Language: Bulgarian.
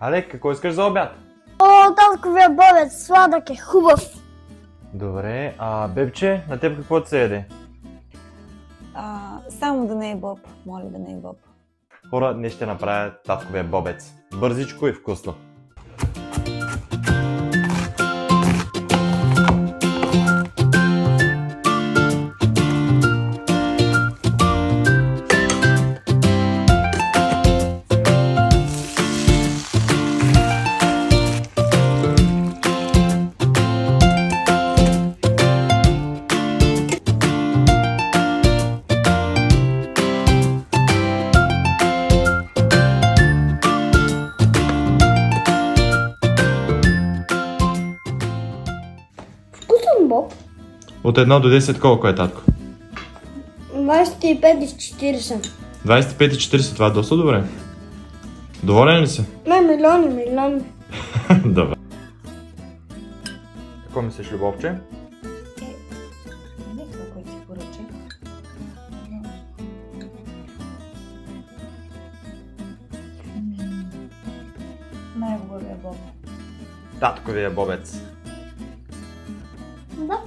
Але, какво искаш за обяд? О, татковия бобец, сладък е, хубав. Добре, бебче, на теб какво ти се яде? Само да не е боб. Моля да не е боб. Хора, днес ще направя татковия бобец. Бързичко и вкусно. Вкусен боб. От 1 до 10 колко е, татко? 25 и 40. 25 и 40, това е доста добре. Доволен ли си? Не, милиони. Добре. Какво мислиш, Любовче? Не това, което си поръча. Най-хубавия боб. Татковия бобец. Да.